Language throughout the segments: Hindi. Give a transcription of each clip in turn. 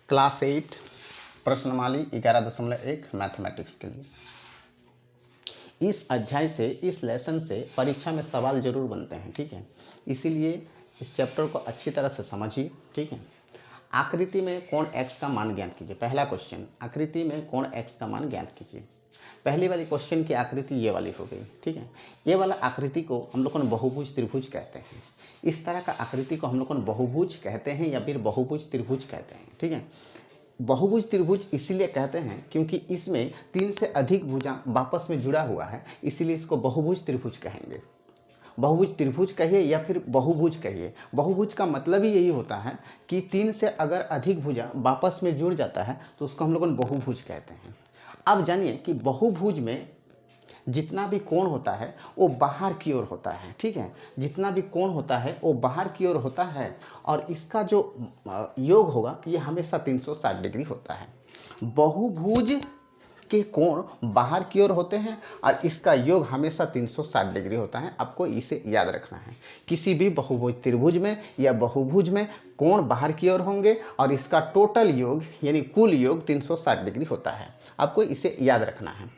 क्लास 8 प्रश्नमाली 11.1 मैथमेटिक्स के लिए। इस अध्याय से, इस लेसन से परीक्षा में सवाल जरूर बनते हैं, ठीक है। इसीलिए इस चैप्टर को अच्छी तरह से समझिए, ठीक है। आकृति में कोण x का मान ज्ञात कीजिए। पहला क्वेश्चन, आकृति में कोण x का मान ज्ञात कीजिए। पहली वाली क्वेश्चन की आकृति ये वाली हो गई, ठीक है। ये वाला आकृति को हम लोग बहुभुज त्रिभुज कहते हैं। इस तरह का आकृति को हम लोग बहुभुज कहते हैं या फिर बहुभुज त्रिभुज कहते हैं, ठीक है। बहुभुज त्रिभुज इसीलिए कहते हैं क्योंकि इसमें 3 से अधिक भुजा आपस में जुड़ा हुआ है, इसीलिए इसको बहुभुज त्रिभुज कहेंगे। बहुभुज त्रिभुज कहिए या फिर बहुभुज कहिए। बहुभुज का मतलब ही यही होता है कि 3 से अगर अधिक भुजा आपस में जुड़ जाता है तो उसको हम लोग बहुभुज कहते हैं। अब जानिए कि बहुभुज में जितना भी कोण होता है वो बाहर की ओर होता है, ठीक है। जितना भी कोण होता है वो बाहर की ओर होता है और इसका जो योग होगा ये हमेशा 360 डिग्री होता है। बहुभुज के कोण बाहर की ओर होते हैं और इसका योग हमेशा 360 डिग्री होता है। आपको इसे याद रखना है। किसी भी बहुभुज त्रिभुज में या बहुभुज में कोण बाहर की ओर होंगे और इसका टोटल योग यानी कुल योग 360 डिग्री होता है। आपको इसे याद रखना है।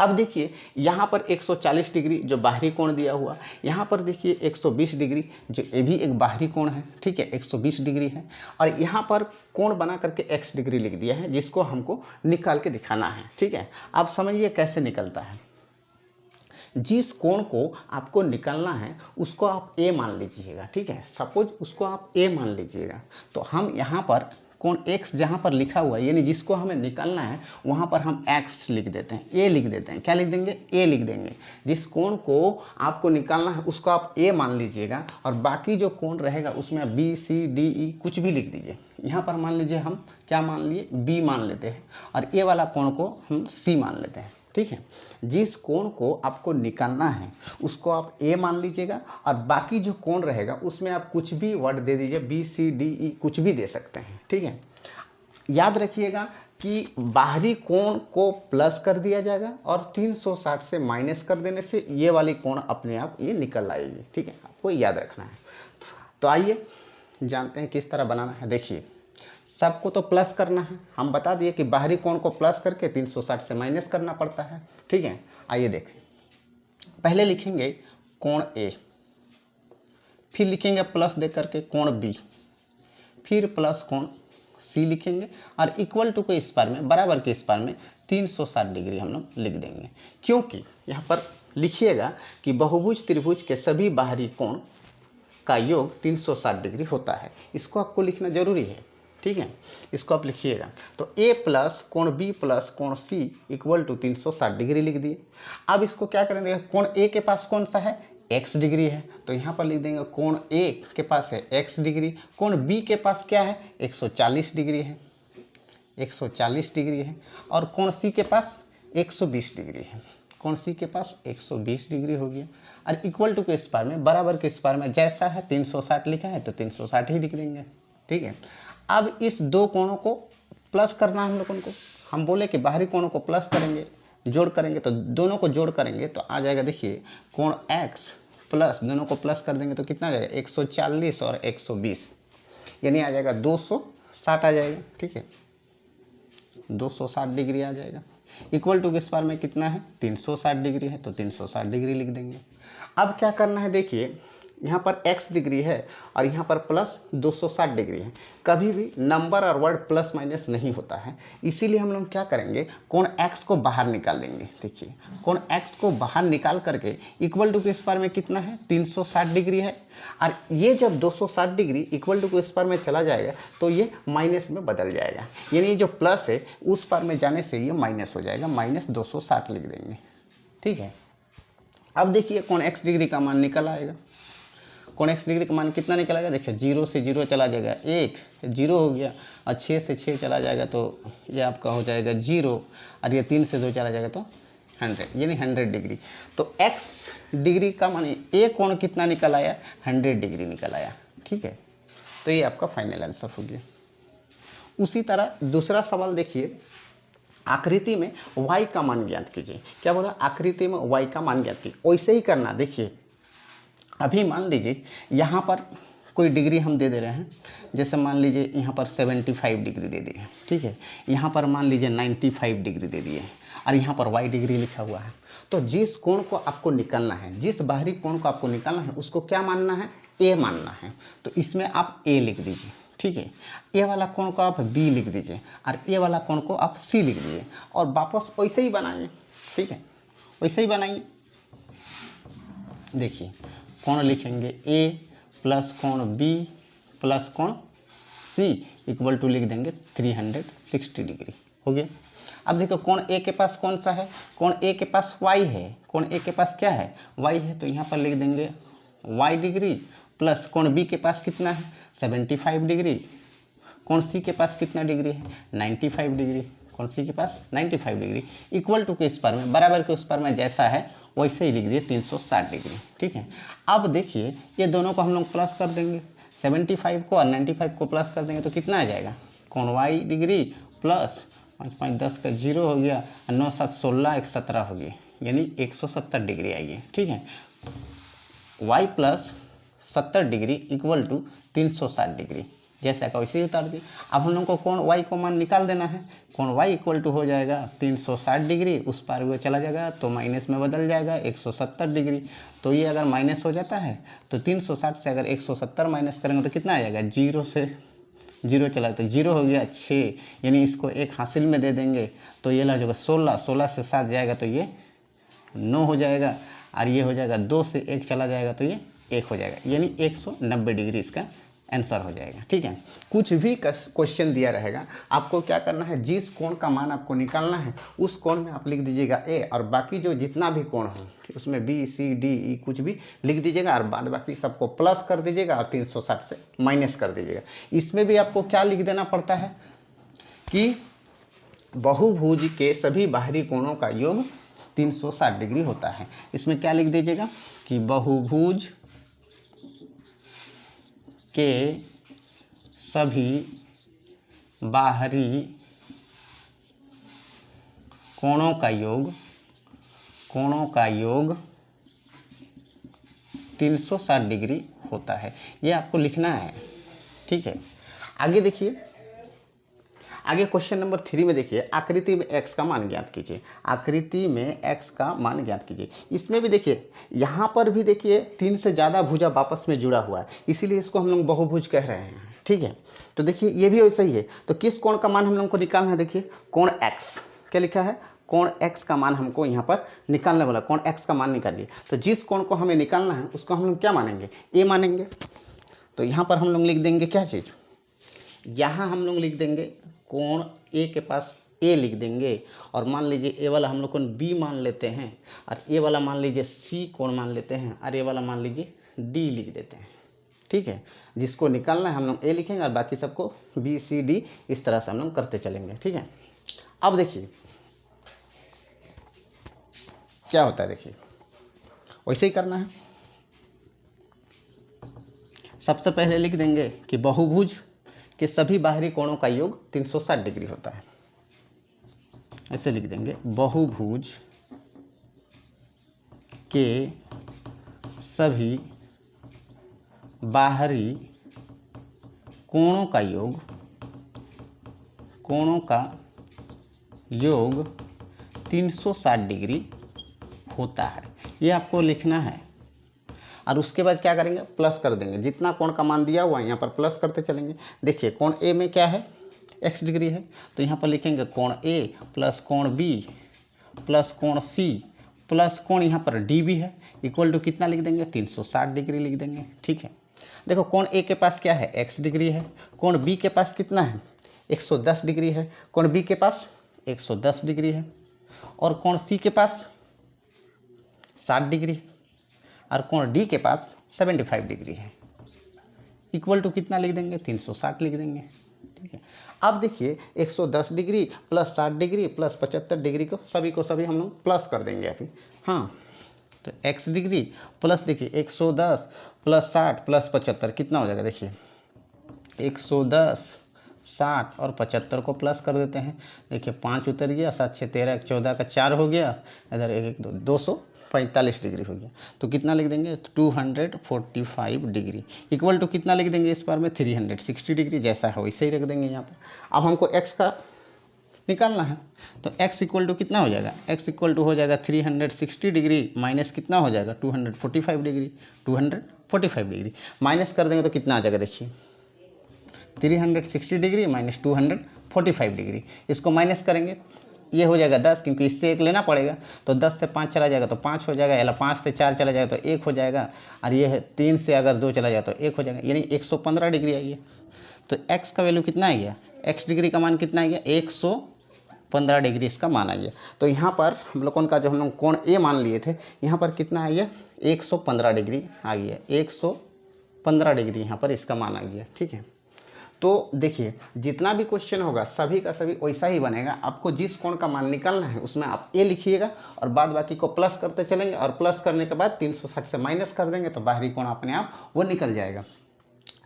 अब देखिए यहाँ पर 140 डिग्री जो बाहरी कोण दिया हुआ, यहाँ पर देखिए 120 डिग्री जो ये भी एक बाहरी कोण है, ठीक है, 120 डिग्री है। और यहाँ पर कोण बना करके x डिग्री लिख दिया है जिसको हमको निकाल के दिखाना है, ठीक है। आप समझिए कैसे निकलता है। जिस कोण को आपको निकालना है उसको आप a मान लीजिएगा, ठीक है। सपोज उसको आप a मान लीजिएगा तो हम यहाँ पर कोण x जहाँ पर लिखा हुआ है यानी जिसको हमें निकालना है वहाँ पर हम x लिख देते हैं, a लिख देते हैं। क्या लिख देंगे? a लिख देंगे। जिस कोण को आपको निकालना है उसको आप a मान लीजिएगा और बाकी जो कोण रहेगा उसमें b c d e कुछ भी लिख दीजिए। यहाँ पर मान लीजिए हम क्या मान लिए? b मान लेते हैं और a वाला कोण को हम c मान लेते हैं, ठीक है। जिस कोण को आपको निकालना है उसको आप a मान लीजिएगा और बाकी जो कोण रहेगा उसमें आप कुछ भी वर्ड दे दीजिए, b c d e कुछ भी दे सकते हैं, ठीक है। याद रखिएगा कि बाहरी कोण को प्लस कर दिया जाएगा और 360 से माइनस कर देने से ये वाली कोण अपने आप ये निकल आएगी, ठीक है। आपको याद रखना है। तो आइए जानते हैं किस तरह बनाना है। देखिए सबको तो प्लस करना है, हम बता दिए कि बाहरी कोण को प्लस करके 360 से माइनस करना पड़ता है, ठीक है। आइए देखें, पहले लिखेंगे कोण A, फिर लिखेंगे प्लस दे करके कोण B, फिर प्लस कोण C लिखेंगे और इक्वल टू के इस बार में बराबर के इस बार में 360 डिग्री हम लोग लिख देंगे। क्योंकि यहाँ पर लिखिएगा कि बहुभुज त्रिभुज के सभी बाहरी कोण का योग 360 डिग्री होता है। इसको आपको लिखना जरूरी है, ठीक है। इसको आप लिखिएगा। तो a प्लस कोण b प्लस कोण c इक्वल टू 360 डिग्री लिख दिए। अब इसको क्या करेंगे? कोण a के पास कौन सा है? x डिग्री है, तो यहाँ पर लिख देंगे कोण a के पास है x डिग्री। कोण b के पास क्या है? 140 डिग्री है, 140 डिग्री है। और कोण c के पास 120 डिग्री है। कोण c के पास 120 डिग्री हो गया और इक्वल टू के इस बार में बराबर के इस बार में जैसा है 360 लिखा है तो 360 ही लिख देंगे, ठीक है। अब इस दो कोणों को प्लस करना है हम लोगों को। हम बोले कि बाहरी कोणों को प्लस करेंगे, जोड़ करेंगे, तो दोनों को जोड़ करेंगे तो आ जाएगा। देखिए कोण x प्लस दोनों को प्लस कर देंगे तो कितना आ जाएगा? 140 और 120 यानी आ जाएगा 260 आ जाएगा, ठीक है। 260 डिग्री आ जाएगा। इक्वल टू किस बार में कितना है? 360 डिग्री है, तो 360 डिग्री लिख देंगे। अब क्या करना है? देखिए यहाँ पर x डिग्री है और यहाँ पर प्लस 260 डिग्री है। कभी भी नंबर और वर्ड प्लस माइनस नहीं होता है, इसीलिए हम लोग क्या करेंगे? कोण x को बाहर निकाल देंगे। देखिए कोण x को बाहर निकाल करके इक्वल टू के इस बार में कितना है? 360 डिग्री है। और ये जब 260 डिग्री इक्वल टू के इस बार में चला जाएगा तो ये माइनस में बदल जाएगा, यानी जो प्लस है उस पार में जाने से ये माइनस हो जाएगा, माइनस 260 लिख देंगे, ठीक है। अब देखिए कोण x डिग्री का मान निकल आएगा। कोण x डिग्री का मान कितना निकलेगा? देखिए 0 से 0 चला जाएगा, 1 0 हो गया और 6 से 6 चला जाएगा तो ये आपका हो जाएगा 0 और ये 3 से 2 चला जाएगा तो 100 यानी 100 डिग्री। तो x डिग्री का मान a कोण कितना निकल आया? 100 डिग्री निकल आया, ठीक है। तो ये आपका फाइनल आंसर हो गया। उसी तरह दूसरा सवाल देखिए, आकृति में y का मान ज्ञात कीजिए। क्या बोला? आकृति में y का मान ज्ञात कीजिए। वैसे ही करना। देखिए अभी मान लीजिए यहाँ पर कोई डिग्री हम दे दे रहे हैं, जैसे मान लीजिए यहाँ पर 75 डिग्री दे दिए, ठीक है, यहाँ पर मान लीजिए 95 डिग्री दे दिए और यहाँ पर y डिग्री लिखा हुआ है। तो जिस कोण को आपको निकालना है, जिस बाहरी कोण को आपको निकालना है, उसको क्या मानना है, a मानना है। तो इसमें आप a लिख दीजिए, ठीक है, ए वाला कोण को आप b लिख दीजिए और ए वाला कोण को आप c लिख दीजिए और वापस वैसे ही बनाइए, ठीक है, वैसे ही बनाइए। देखिए कोण लिखेंगे a प्लस कोण b प्लस कोण c इक्वल टू लिख देंगे 360 डिग्री, हो गया। अब देखो कोण a के पास कौन सा है, कोण a के पास y है, कोण a के पास क्या है, y है, तो यहाँ पर लिख देंगे y डिग्री प्लस कोण b के पास कितना है 75 डिग्री, कोण c के पास कितना डिग्री है 95 डिग्री, कोण c के पास 95 डिग्री इक्वल टू के इस पर में बराबर के उस पर में जैसा है वैसे ही लिख दिए 360 डिग्री, ठीक है। अब देखिए ये दोनों को हम लोग प्लस कर देंगे, 75 को और 95 को प्लस कर देंगे तो कितना आ जाएगा, कोण y डिग्री प्लस 5 5 10 का 0 हो गया, 9 7 16 1 17 हो गई, यानी 170 डिग्री आएगी, ठीक है। y plus 70 degree equal to 360 degree, जैसा का वैसे ही उतार दिए। अब हम लोग को कोण y को मान निकाल देना है, कोण y इक्वल टू हो जाएगा 360 डिग्री, उस पार हुए चला जाएगा तो माइनस में बदल जाएगा 170 डिग्री। तो ये अगर माइनस हो जाता है तो 360 से अगर 170 माइनस करेंगे तो कितना आ जाएगा, 0 से 0 चला तो 0 हो गया 6, यानी इसको 1 हासिल में दे देंगे तो ये लग जाएगा 16, 16 से 7 जाएगा तो ये 9 हो जाएगा और ये हो जाएगा 2 से 1 चला जाएगा तो ये 1 हो जाएगा, यानी 190 डिग्री इसका आंसर हो जाएगा, ठीक है। कुछ भी क्वेश्चन दिया रहेगा, आपको क्या करना है, जिस कोण का मान आपको निकालना है उस कोण में आप लिख दीजिएगा a और बाकी जो जितना भी कोण हो उसमें b c d e कुछ भी लिख दीजिएगा और बाद बाकी सबको प्लस कर दीजिएगा और 360 से माइनस कर दीजिएगा। इसमें भी आपको क्या लिख देना पड़ता है कि बहुभुज के सभी बाहरी कोणों का योग 360 डिग्री होता है। इसमें क्या लिख दीजिएगा कि बहुभुज के सभी बाहरी कोणों का योग 360 डिग्री होता है, ये आपको लिखना है, ठीक है। आगे देखिए, आगे क्वेश्चन नंबर 3 में देखिए, आकृति में x का मान ज्ञात कीजिए, आकृति में x का मान ज्ञात कीजिए। इसमें भी देखिए, यहाँ पर भी देखिए 3 से ज़्यादा भुजा आपस में जुड़ा हुआ है, इसीलिए इसको हम लोग बहुभुज कह रहे हैं, ठीक है। तो देखिए ये भी वैसा ही है, तो किस कोण का मान हम लोग को निकालना है, देखिए कोण x, क्या लिखा है, कोण x का मान हमको यहाँ पर निकालने वाला, कोण x का मान निकालिए। तो जिस कोण को हमें निकालना है उसको हम लोग क्या मानेंगे, a मानेंगे। तो यहाँ पर हम लोग लिख देंगे क्या चीज़, यहाँ हम लोग लिख देंगे कोण a के पास a लिख देंगे और मान लीजिए a वाला हम लोग कोण b मान लेते हैं और a वाला मान लीजिए c कोण मान लेते हैं और a वाला मान लीजिए d लिख देते हैं, ठीक है। जिसको निकालना है हम लोग a लिखेंगे और बाकी सबको b c d इस तरह से हम लोग करते चलेंगे, ठीक है। अब देखिए क्या होता है, देखिए वैसे ही करना है। सबसे पहले लिख देंगे कि बहुभुज के सभी बाहरी कोणों का योग 360 डिग्री होता है, ऐसे लिख देंगे, बहुभुज के सभी बाहरी कोणों का योग 360 डिग्री होता है, ये आपको लिखना है। और उसके बाद क्या करेंगे, प्लस कर देंगे, जितना कोण का मान दिया हुआ है यहाँ पर प्लस करते चलेंगे। देखिए कोण ए में क्या है, x डिग्री है, तो यहाँ पर लिखेंगे कोण a प्लस कोण b प्लस कोण c प्लस कोण यहाँ पर d भी है, इक्वल टू कितना लिख देंगे, 360 डिग्री लिख देंगे, ठीक है। देखो कोण a के पास क्या है, x डिग्री है, कोण b के पास कितना है, 110 डिग्री है, कोण b के पास 110 डिग्री है और कोण c के पास 60 डिग्री और कोण डी के पास 75 डिग्री है, इक्वल टू कितना लिख देंगे, 360 लिख देंगे, ठीक है। अब देखिए 110 degree plus 60 degree plus 75 degree को सभी हम लोग प्लस कर देंगे अभी, हाँ। तो x डिग्री प्लस देखिए 110 प्लस 60 प्लस 75 कितना हो जाएगा, देखिए 110 60 और 75 को प्लस कर देते हैं। देखिए 5 उतर गया, 7 6 13 14 का 4 हो गया, इधर 1 1 2 200 45 डिग्री हो गया। तो कितना लिख देंगे 245 डिग्री इक्वल टू कितना लिख देंगे इस बार में 360 डिग्री, जैसा है वैसे ही रख देंगे यहाँ पर। अब हमको x का निकालना है, तो x इक्वल टू कितना हो जाएगा, x इक्वल टू हो जाएगा 360 डिग्री माइनस कितना हो जाएगा 245 डिग्री, 245 डिग्री माइनस कर देंगे तो कितना आ जाएगा देखिए 360 डिग्री माइनस 245 डिग्री। इसको माइनस करेंगे ये हो जाएगा 10, क्योंकि इससे एक लेना पड़ेगा, तो 10 से 5 चला जाएगा तो 5 हो जाएगा, या 5 से 4 चला जाएगा तो 1 हो जाएगा, और ये है 3 से अगर 2 चला जाए तो 1 हो जाएगा, यानी 115 डिग्री आई है। तो x का वैल्यू कितना आ गया, x डिग्री का मान कितना आ गया 115 डिग्री इसका मान आ गया। तो यहाँ पर हम लोगों का जो हम लोग कोण A मान लिए थे, यहाँ पर कितना आ गया 115 डिग्री आ गया, 115 डिग्री यहाँ पर इसका मान आ गया। ठीक है, तो देखिए जितना भी क्वेश्चन होगा सभी का सभी वैसा ही बनेगा। आपको जिस कोण का मान निकालना है उसमें आप ए लिखिएगा और बाद बाकी को प्लस करते चलेंगे, और प्लस करने के बाद 360 से माइनस कर देंगे तो बाहरी कोण अपने आप वो निकल जाएगा।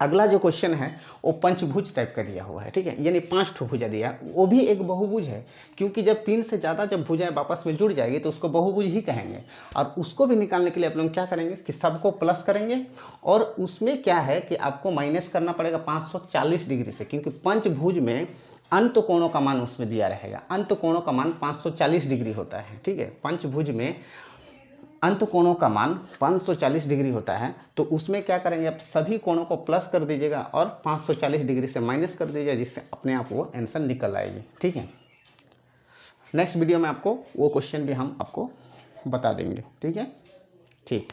अगला जो क्वेश्चन है वो पंचभुज टाइप का दिया हुआ है। ठीक है, यानी 5 ठो भुजा दिया है, वो भी एक बहुभुज है, क्योंकि जब 3 से ज़्यादा जब भुजाएं आपस में जुड़ जाएगी तो उसको बहुभुज ही कहेंगे। और उसको भी निकालने के लिए आप लोग क्या करेंगे कि सबको प्लस करेंगे, और उसमें क्या है कि आपको माइनस करना पड़ेगा 540 डिग्री से, क्योंकि पंचभुज में अंत कोणों का मान उसमें दिया रहेगा, अंत कोणों का मान 540 डिग्री होता है। ठीक है, पंचभुज में अंत कोणों का मान 540 डिग्री होता है, तो उसमें क्या करेंगे आप सभी कोणों को प्लस कर दीजिएगा और 540 डिग्री से माइनस कर दीजिएगा, जिससे अपने आप वो आंसर निकल आएगी। ठीक है, नेक्स्ट वीडियो में आपको वो क्वेश्चन भी हम आपको बता देंगे। ठीक है, ठीक।